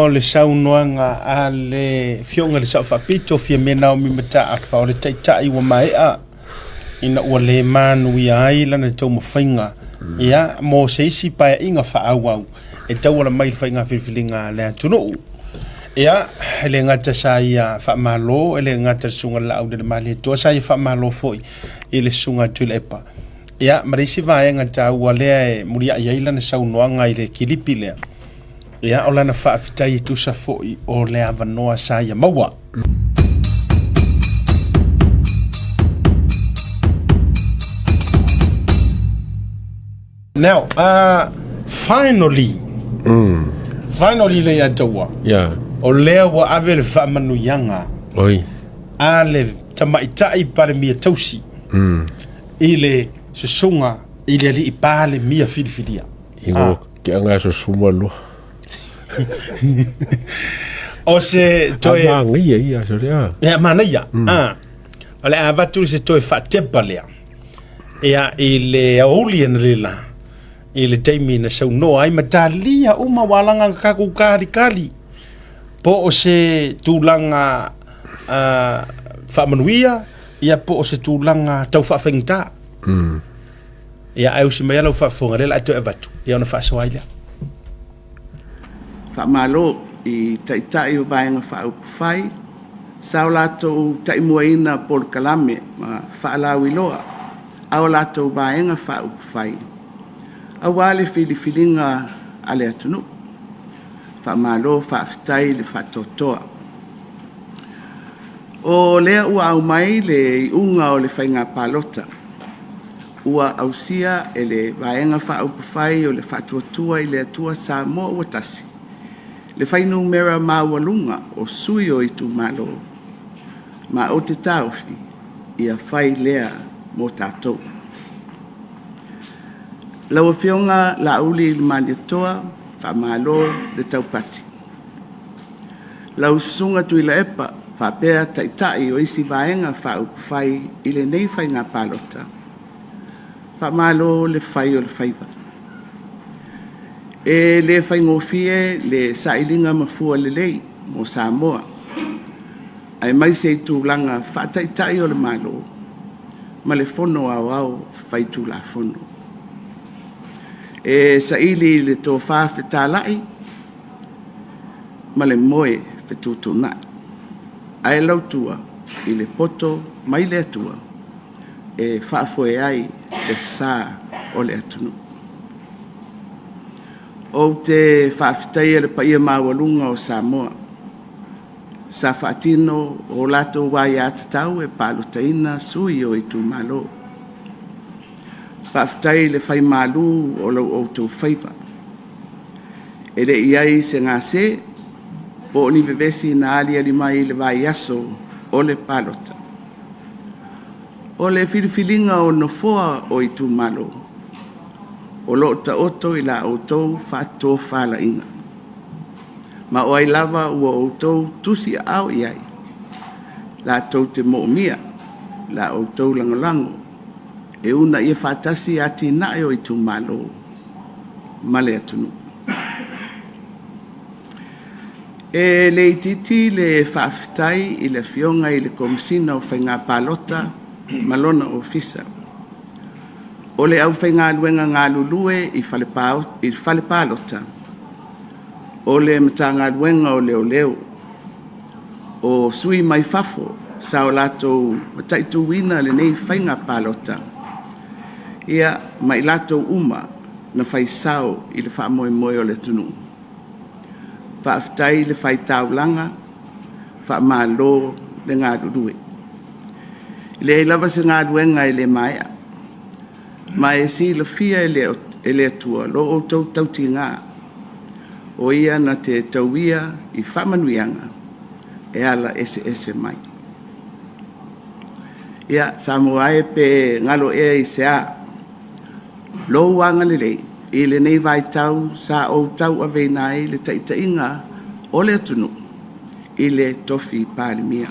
O le saunoanga a le fionga le sa fapito fia mena o mimata a fa o le taitai wa mai a ina ua le manu ia ai lana tau mawhainga ia mo se isi pae inga wha au e tau ala mai whainga whiwhilinga le atunu ia ele ngata sa ia wha malo ele ngata sunga la au de mali toa sa ia wha malo foi ele sunga tula epa ia marisi vaenga tau alea e muria ia ilana saunoanga ile kilipi lea ia o lana wha afitai tu sa foi o le avanoa sa ia maua. Now, finally, le ataua. Yeah. O lea wa ave le whamanuianga. Oi. A le tamaitai pare mia tausi. I le sesunga, i le li i pale mia whiriwhiria. Ingo, ki anga so sumalo. O se toe... Amangia ia, so rea. Ea mana ia. O le avatu se toe whatepa lea. Ea i le auli ana lela. I le teimi na saunoa ai matalia uma walanga kaku kari po o se tūlanga whamanuia ia po o se tūlanga tau whawhengta ia au si mai alau whawhonga rela ato e vatu ia ona whaasawailea whamalo i taitai o vaenga whaupuwhai sao lato taimuaina por kalame ma whaalau iloa au lato vaenga whaupuwhai awale filifilinga ale atunu fa malo fa aftai le fa totoa o le ua au mai le unga o le fainga palota ua ausia ele vaenga fa upufai o le fa tuatua i le atua sa mo ua tasi le fainu mera mawalunga o sui o itu malo ma o te taufi ia fai lea mo tatou Lau fionga la uli mani toa, fa malo le taupati. Lau sunga tui la epa, fa pea taitai o isi vaenga fa upufai ile nei fai ngā palota. Fa malo le fai o le faiva. E le fai ngofie le sailinga mafua le lei, mo Samoa. Ai mai se tūlanga fa taitai o le malo, ma le fono au fai tū la fono. E sa ili le tō whawhetālai, ma le moe whetūtūnai. Ai lautua i le poto mai le atua, e whaafoe ai le sā o le atunu. O te whawhetai le paia mawalunga o Samoa, sa whaatino o lato wai atatau e pālotaina sui o i tū malo. Whaftai le whai malu o lau o tau whaipa. E le iai se ngā se, po ni bevesi na ali ali mai le vai aso o le palota. O le whiriwhilinga o no foa o i tu malo. O lo ta oto i la o tau whato whala inga. Ma o ai lava ua o tau tusi au iai. La tau te mo mia, la o tau langolango. E una ia whatasi ati nae o i tu malo, male atunu. E le ititi le whawhitai i le fionga i le komisina o whainga palota, malona o fisa. O le au whainga luenga ngā lulue i whale palota. O le matanga luenga o leo leo. O sui mai fafo, sao lato mataitu wina le nei whainga palota. Ia mai lato uma na fai sao i le wha moe moe o le tunu. Wha aftai le fai taulanga, wha malo le ngā rurue. Le e lava se ngā ruenga i le maia. Ma e si le fia e le atua, lo o tau tauti ngā. O ia na te tauia i whamanuianga, e ala ese mai. Ia, Samoae pe ngalo e i se a, lo wanga le lei, i le nei vai tau, sa o tau ave nai le taitainga o le atunu, i le tofi palimia.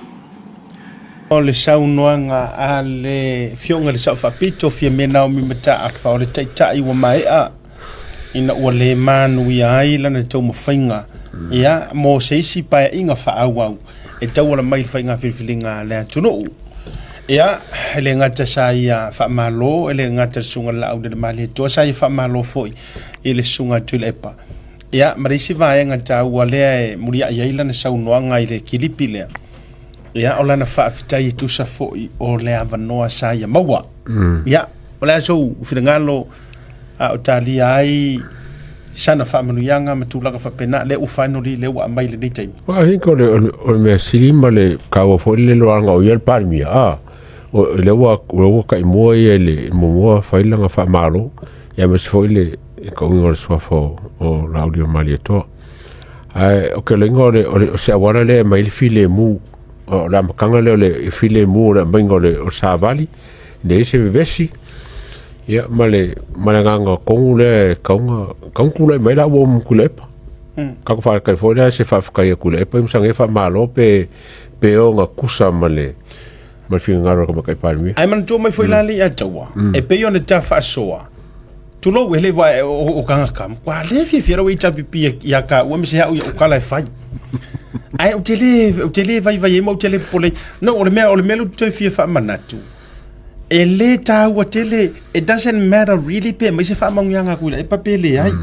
O le saunoanga a le fionga le sau whapito fia mena o mimata a wha o le taitai wa mai a ina ua le manu ia ai lana tau mawhainga ia mo se isi pa inga fa au e tau ala mai fa inga filfilinga le tunu ia ele ngata sa ia fa malo ele ngata sunga la au de mali to sa ia fa malo foi ele sunga tulepa ia marisi va nga tau ale muria ia ila na sau noanga ile kilipile ia ola na fa fitai tu sa foi o le avanoa sa ia maua ia ola so finangalo a otali ai sana fa manuianga matulaga fa pena le u finally le wa mai le nei time wa hinko le me silima le ka wa fo le lo anga o yel palmi o le wa ka mo ele mo fa ilanga fa malo ya me fo le ko ngor so fo o l'audio malieto ai o ke le ngore o se awara le mai le file mu o la makanga le file mu le bingole o sa vali de ese vesi ya male nganga kongule kongule mai la wo mkulepa ka ko fa California se fa ka kulepa msange fa malo pe o nga kusa male mal fi ngaro ko kai palmi ai man to mai foi lali a tawa e pe yo ne ta fa soa tu lo wele wa o kanga kam kwa le fi fi ro ita pipi ya ka o mse ya o kala fai ai o tele vai mo tele pole no o le me lu te fi fa manatu e le taua tele it doesn't matter really pe mai se fa mangianga kula e papele ai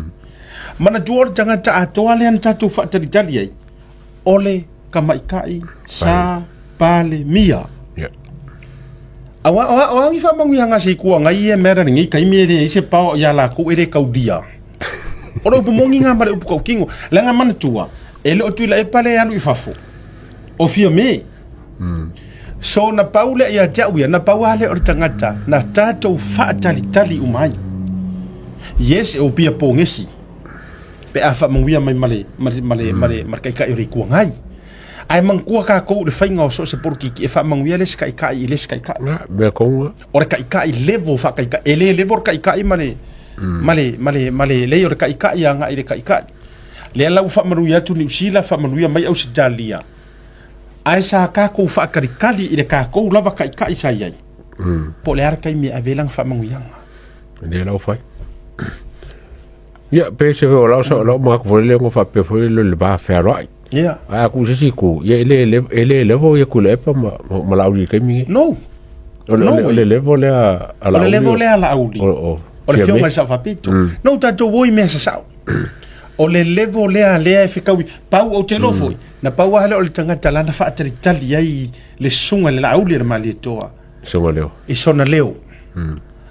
mana tuor tanga ta atoa le an tatu fa tali ai ole kamaikai sa pale mia awa ngi fa mangianga se ku ngai e mera ngi kai me le se pa ya la ku ere kaudia oro pu mongi nga mare pu kingo la nga mana tua ele o tu la e pale anu i fafo o fia me so na paule ia jauia na pauale o tangata na tatou fa tali umai yes o pia pongesi pe afa manguia mai male kai ori ku ngai ai mangkua ka ko le fainga o so se porki ki fa manguia les kai na be ko o kai level fa kai ele level kai male le o kai anga ile kai le la fa manuia tu ni sila fa manuia mai au Australia ai sa ka ko fa karikali ile ka ko lava kai sa yai po le ar kai mi avelang fa manguianga ne la fai ya pe se o la so lo ma ko le ngo fa pe fo le ba fa rai ya a ku se si ku ye le vo ye ku le pa ma la uri kai mi no le vo le a la uri o le fiona sa fa pito no ta to voi me sa o le levo lea e whikaui pau o te lofoi na pau ahale o le tangata lana whaatari ai le sunga le lauli le mali toa sunga leo i sona leo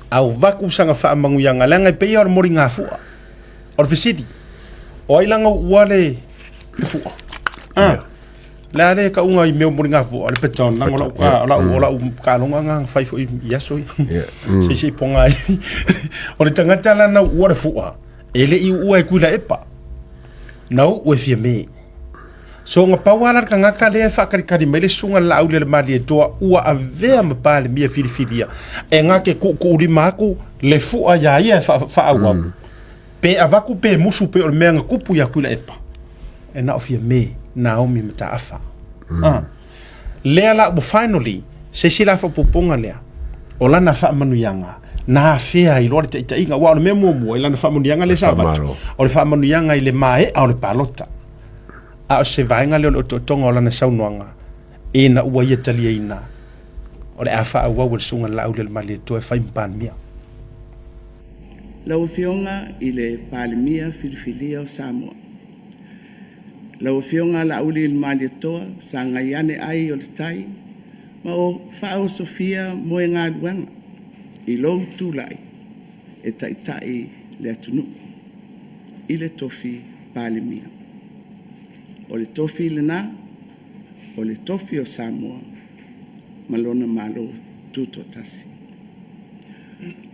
au vaku sanga whaamanguyanga langa i peia o le mori ngā fua o le fisidi o ailanga ua le fua le are ka unga i meo mori ngā fua o le peton nang o la ka longa ngang whaifo i asoi si ponga o le tangata lana ua le fua ele i ua e kuila epa nau ue fia me so nga pawala ka ngaka le whakarikari mai le sunga lau le mali e toa ua a vea mapale mia filifilia e ngake ku uri maku le fua ya ia whaawau pe avaku pe musu pe o le mea nga kupu ya kuila epa e nao fia me Naomi mata afa lea la bu finally se sila fa pupunga lea o lana wha manuyanga na fea i lor te inga wa me mo ila na famunianga le sabat o le famunianga i le mai o le palota a se vainga le o tonga la na saunoanga e na ua ia tali ina o le afa wa wa sunga la le mali to e fai pan mia la fionga i le palmia filfilia o Samoa la fionga la uli il mali to sanga yane ai o tai ma o fa o Sofia mo nga duanga i lou tūlai e taitai le atunu i le tofi palemia. O le tofi lena, o le tofi o Samoa, malona malo tuto tasi.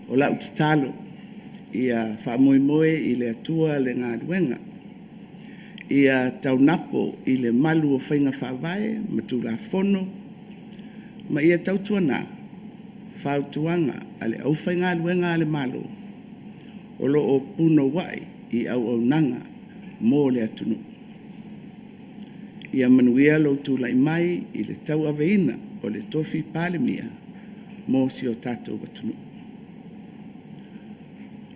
O la utitalo ia whamoimoe i le atua le ngā duenga, ia taunapo i le malu o whainga whawai, matula fono, ma ia tautuana, whautuanga ale au whainga luenga ale malo o lo o puno wai i au nanga mō le atunu. Ia manuia lo tūlai mai i le tau aveina o le tofi palemia mō si o tātou atunu.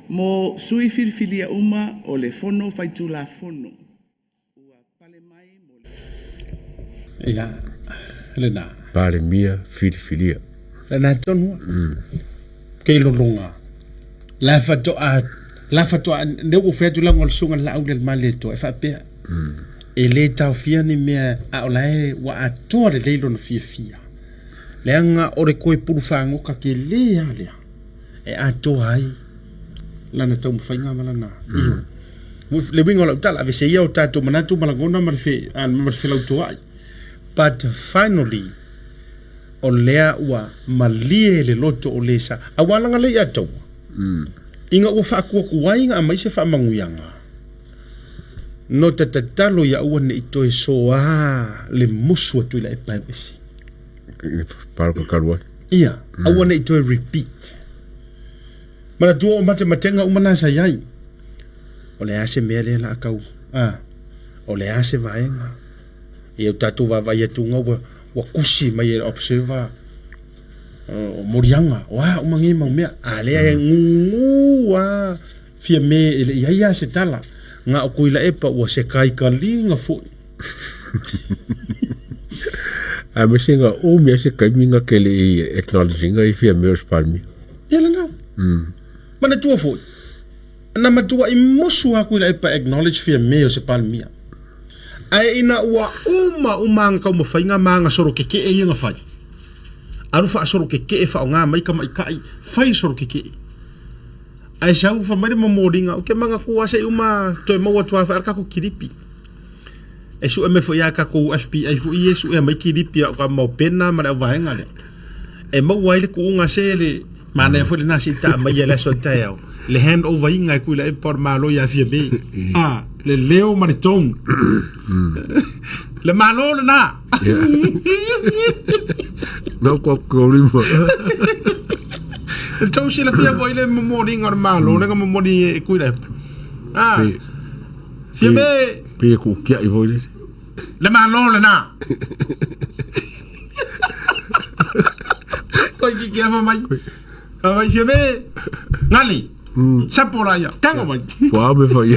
Mō sui filifilia uma o le fono whaitula fono ua ia lena pale mia filifilia lena tonu ke longa la fato ne o fetu la ngol sunga la ule maleto e fa pe e le tau fia ni mea a olae wa atoa le leilo na fia leanga ore koe puru whangoka ke lea e atoa ai lana tau mwhainga malana le wingo lau tala ave se ia o tato manatu malagona marife lau toa ai but finally o lea ua malie le loto o lesa awalanga le atoa inga ua whaakua kuwainga a maise whaamanguyanga no tatatalo ya ua ne itoe soa le musua tuila e paimesi parko karua ia ua ne itoe repeat mana tua o mate matenga umana sa yai o le ase mea le la akau o le ase vaenga e o tatu wa vai atunga wa kusi mai e observa o morianga wa umangima mea alea e ngungu wa fia me ele ia se tala nga o kuila epa ua se kai ka linga fo a mesinga o me se kai minga kele acknowledging ai fia meus palmi ele na mana tua fo na matua i mosu a kuila epa acknowledge fia me se palmi ai ina ua uma ka mo fainga manga soro keke e nga fai aru fa soro keke e fa nga mai ka mai kai fai soro keke ai sau fa mai mo modinga o ke manga kuwa se uma to mo wa fa ka ko kiripi e su me fo ya ka ko fp ai fu yesu e mai kiripi ka mo pena ma va nga le e mo wa ile ku nga se le mana fo le na sita mai le so tao le hand over inga ku le por malo ya fie be le leo maritong le malo na no ko limbo então se la fia voi le memori ngor malo le memori ku le fie be pe ku kia i voi le malo le na ko ki kia mai vai fie be ngali sapora ya tango mai po me foi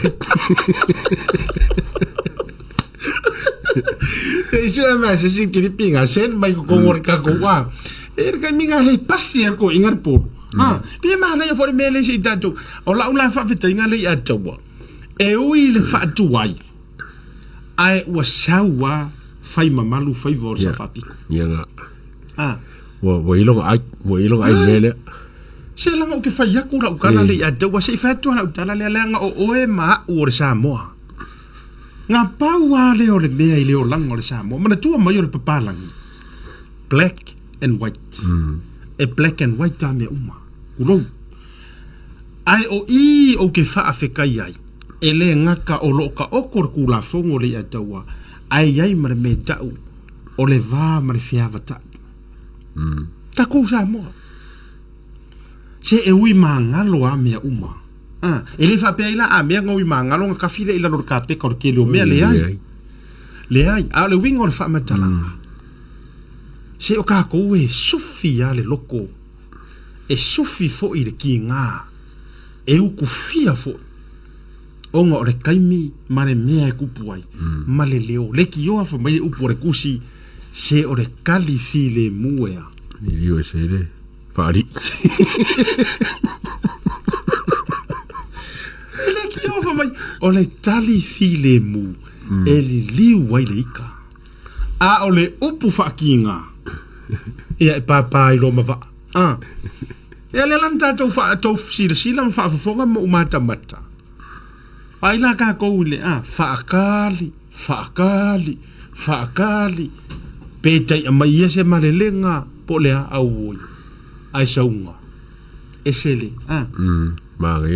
isso é mais assim que ele pinga sen mai ko ngor ka ko wa ka minga le pasier ko ingar por pe ma na for mele se tanto o la fa fita inga le atawa e ui le fa tuai ai wa sawa fai mamalu fai vor sa papi ya wo ilong ai mele se langa o ke fai aku ra ukana le atawa se fa tu na utala le langa o e ma o re Samoa nga paua le o le mea i le o langa o le Samoa mana tua mai o le papalangi black and white e black and white ta me uma urou ai o ke fa afekai ai e le ngaka o loka o kor kula fongo le atawa ai mare me tau o le va mare fiava ta ta ko Samoa se e ui mangalo a mea uma e le fa pe ila a mea ngoi mangalo nga kafile ila lor ka pe kor ke lo mea le ai a le wingo le fa matalanga se o ka ko e sufi ale loko e sufi fo i le ki nga e u ku fia fo o nga o le kaimi mare mea e kupu ai ma le leo le ki oa fo mai e upu o le kusi se o le kali fi le muea ni liu e se le pari le ki oa fo mai o le tali fi le mu e li liu ai le ika a o le upu fa ki nga ia e papa i roma va ia le lan tatou fa tau sila ma fa fofonga mo umata mata ai la ka ko le fa akali pe tai mai ese malelenga po le au ai saunga esele ma le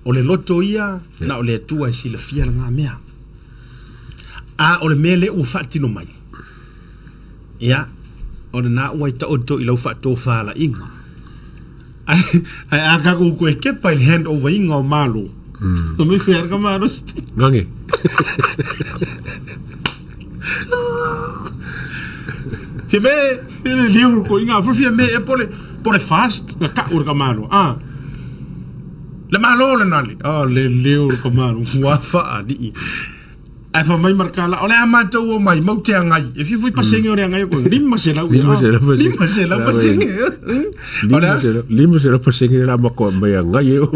o le loto ia na o le tua sila fia nga mea o le mele u fatino mai ia o le na wai ta o ilo fa to fala inga ai aga ko ko ke pa il hand over inga o malo no me fer ka malo gange que me ele livro ko inga por fia me e por fast na ka ur ka malo le malo le nali le livro ko malo wa fa di ai fa mai markala ole amata o mai mau te ngai e fifu pasenge ore ngai ko lima se la pasenge lima se la pasenge la mako mai ngai o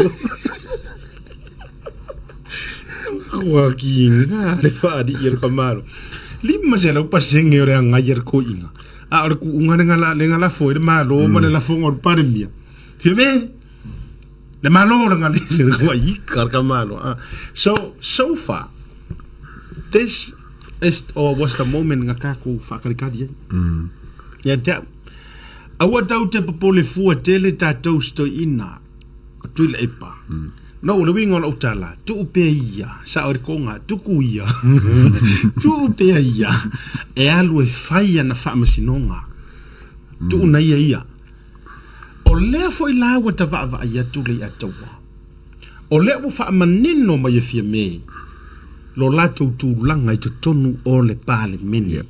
wa kinga le fa di ir kamaro lima se la pasenge ore ngai ko inga a ore ku unga ngala fo le malo ma le la fo ngor paremia fime le malo ngali se ko i kamalo so far this is or was the moment nga kako whakarikari ya tau awa tau te papole fua tele tātou sto ina tui le epa no le winga o utala tu upe ia sa ori konga tuku ia tu upe ia e alu e whaia na whaamasinonga tu una ia o lea fo i lawa ta vaa ia tu le ataua o lea wo whaamanino mai e fia mei lo lato tūlanga i te tonu o le pāle mene.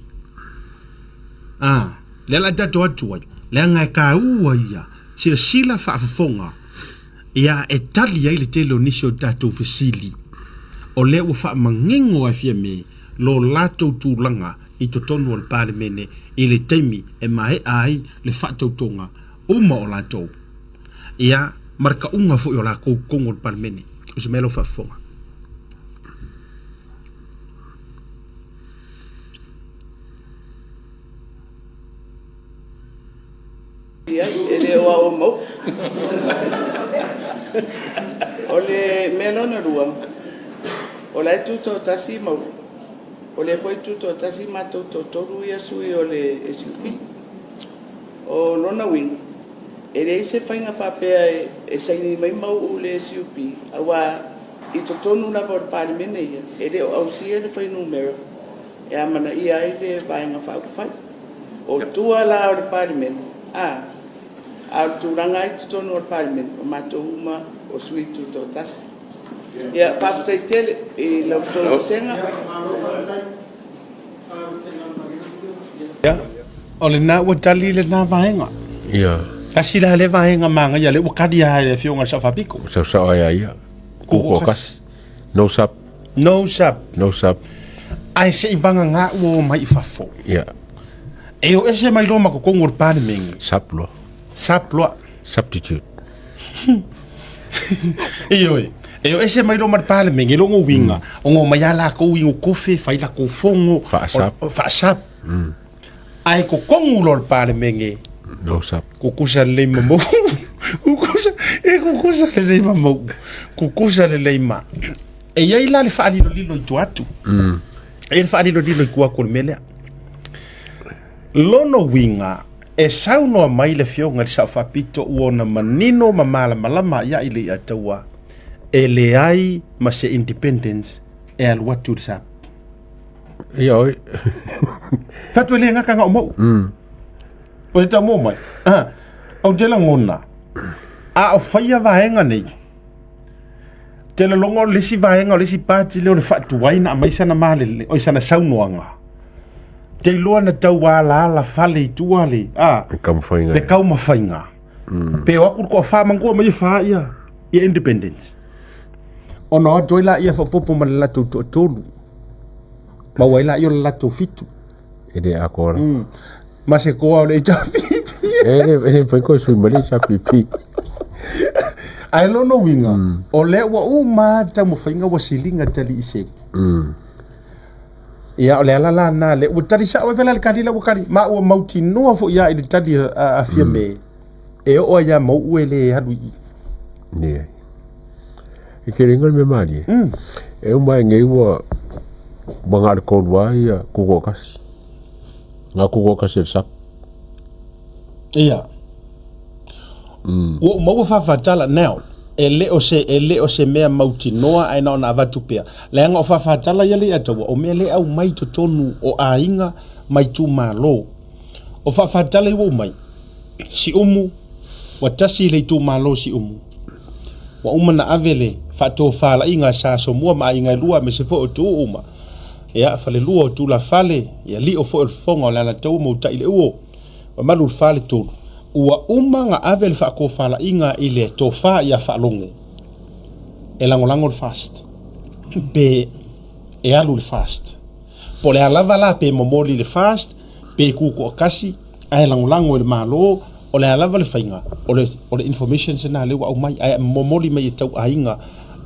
Le la tato atu ai, le anga e ka ua ia, sila whaafafonga, ia e tali ai le telo nisi o tato fesili. O le ua whaamangengo a fia me, lo lato tūlanga i te tonu o le pāle mene, i le teimi e mai ai le whaatautonga, uma o lato. Ia, marka unga fo i o la kongo o le pāle mene, o se melo whaafafonga. Ele o ao mo. Ole melona rua. Ole tuto tasi mo. Ole foi tuto tasi mato toru yesu ole esipi. O lona wing. Ele se fainga fa pe e saini mai mau ole esipi. Awa I tonu na por parmene. Ele o sia de foi numero. E amana ia ile fainga fa fa. O tua la o parmene. A turanga I tonu o parmen o matoma o suitu to tas. Ya pafte tele e la to senga. Ya. Ole na o tali le na vaenga. Ya. Kasi la le vaenga manga ya le o kadia le fionga sa fapiko. Sa ya. Ko kas. No sap. Ai se ivanga nga o mai fafo. Ya. E o ese mai loma ko ngor parmen. Saplo. Substitute. Eo ese mai loma parmen e longo winga. Ongo mai ala ko wingo kofe fai la ko fongo. Fa sap. Ai ko kongulo parmen e. No sap. Kukusa le mamo. Kukusa le mamo. Kukusa le ma. E ia ila le fa ali lilo i tuatu. E fa ali lilo i kua ko mele. Lono winga e sauno mai le fionga sa fapito uona manino mamala malama ya ile atawa e le ai ma se independence e al watu sa yo fatu le nga kanga mo o ta mo mai o de la ngona a o faya vaenga nei te le longo le si vaenga le si pati le o fatu waina mai sana male o sana saunoanga te loa na tau ala la fale tua le le kau mawhainga pe o akur ko wha mangua mai wha ia independence ono a joila ia whapopo ma la tau tolu ma waila ia la tau fitu ede akora ma se koa o le chapipi ede pai sui mali chapipi ai lono winga o le wa uma tau mawhainga wa silinga tali ise ia ole ala na le o tari sa o vela le kali la wakari ma o mauti no fo ia I tadi a fia me e o ia mo uele hadu I ne e keringol me mali e o mai ngai wa bangar ko wa ia ku kas nga ku kas el sap ia o mo fa tala now ele o se mea mauti noa ai na ona vatupea le anga o fa tala ia le atawa o mele au mai to tonu o ainga mai tu malo o fa tala I wo mai si umu wa tasi le tu malo si umu wa uma na avele fa to fala inga sa so mua ma inga lua me se fo tu uma ya fale lua tu la fale ya li o fo el fonga la la tu mo ta ile o wa malu fale tu ua uma nga avel fa ko fala inga ile to fa ya fa longo e langolango fast be e alu le fast po le alava la pe momoli le fast pe kuku o kasi ai langolango le malo o le alava le fainga o le information sena le wa mai ai momoli mai tau ainga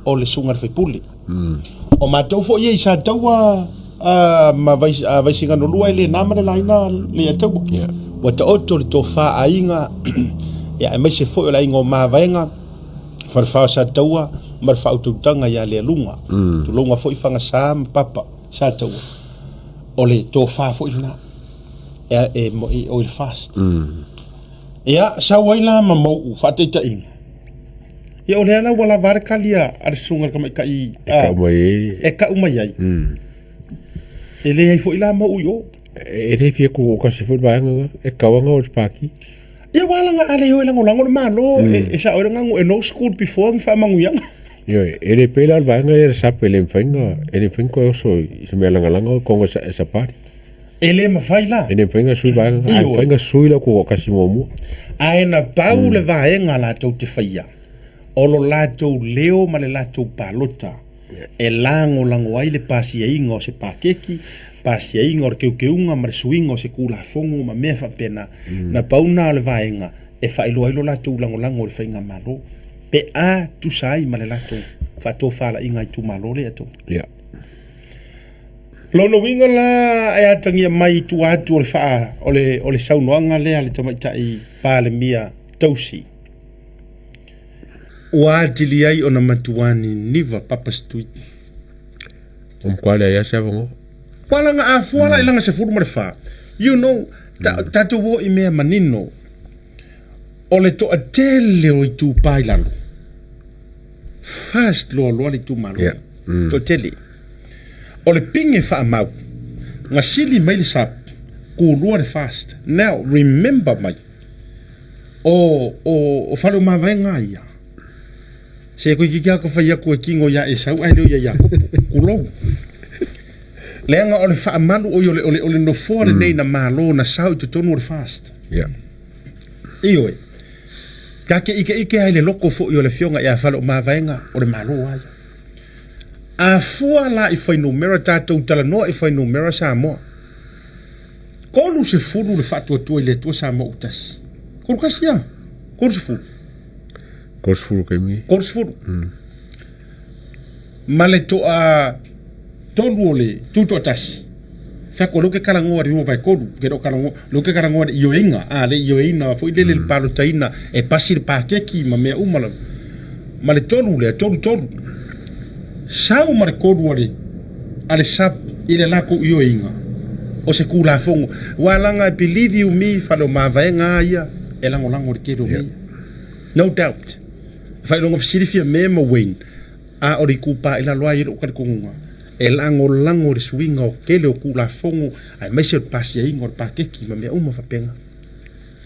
o le sunga le faipuli o matou fo ye sa taua ma vai singa no lua le nama le laina le tau wa ta oto le tofa ainga ya mai se fo la ingo ma vaenga fa sa taua ma fa ututanga ya le lunga tu lunga fo ifanga sam papa sa taua o le tofa fo ina e mo o il fast ya sa waila ma mo fa te ta in ya o le ana wala varkalia ar sunga ka mai e ka umai ai e le ai fo ila mo yo e re fie ko ka se fo ba e ka wanga o paki ia wala nga ale yo lango malo e sa ora nga no school before fa mangu yang yo e le pela ba nga e sa pele mfenga e le mfenga so se me langa ko sa party ele ma faila e le mfenga sui ba nga mfenga sui la ko ka si momu ai na pau le vaenga la tau te faia olo la tau leo ma le la tau palota e lango ai le pasi e ingo se pakeki pasi e ingo ke unga ma suingo se kula fongo ma me fa pena na pauna le vaenga e fa ilo la tau lango le fainga malo pe a tu sai ma le la tau fa to fala inga tu malo le to lono winga la e atangia mai tu atu o le fa o le saunoanga le ale tamaita pa le mia tausi wa dili ai ona matuani niva papa street kwale ya savongo kwala nga afuala ilanga se furu fa you know tatu wo I mea manino ole to atele o tu pailalo fast lo le tu malo to tele ole pinge fa mau nga sili mai le sap ku lo fast now remember mai o falo ma venga ya se ko ki ka ko fa ya ko kingo ya esau ai lo ya ku lo lenga ole fa malu ole no fore nei na malo na sau to tonu fast ioi ka ike ai le loko fo yo le fionga ya falo ma venga ole malo ai a fua la I fai numero tatou tala no I fai numero sa mo kolu se fulu le fatu tu le tu sa mo utas kolu kasia kolu se fulu kemi kolu se fulu male to a tolu le tu to tas fa ko lo ke kala ngo ri vai kolu ke do kala ngo lo ke kala ngo yo inga a le yo ina fo ile le palo taina e pasir pa keki ma me umala male tolu sau mar kodu ale sap ile lako yo inga o se kula fongo walanga believe you me falo mavaenga ia elango kedo me no doubt fa longo fsirifia memo wen a ori kupa ila loa iro ka kunga elango de swinga o kele o kula fongo ai mesel pasia ingo pa keki ma me uma fa penga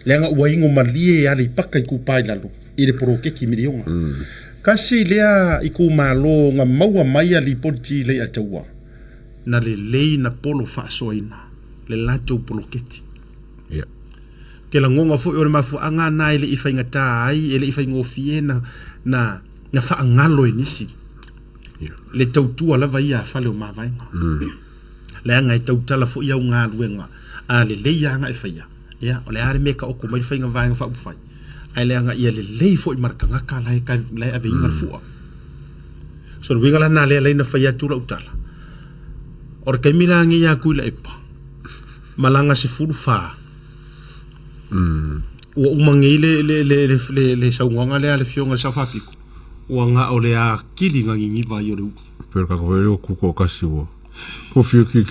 lenga wa ingo malie ali pakka kupa ila lo ile pro keki milionga kasi lea iku malo nga maua mai ali poti le ataua na le na polo fasoina le lato polo keti ke la ngonga fo o le mafu anga na ile ifainga tai ile ifainga fiena na fa ngalo inisi le tautua la vai a fale o mavainga le anga tautala fo ia nga luenga a le ya nga ifaia ya o le are meka o ko mai fainga vainga fa ufai ai le anga ia le fo I marka ngaka lai ave inga fua so winga la na le na faia tu la utala or ke milangi ya ku le epa malanga se fulu fa o umangile le saunga le fionga sa fafiku o nga o le a kilinga ngi va yo le pero ka ko ku ko kasi wo ko fio ki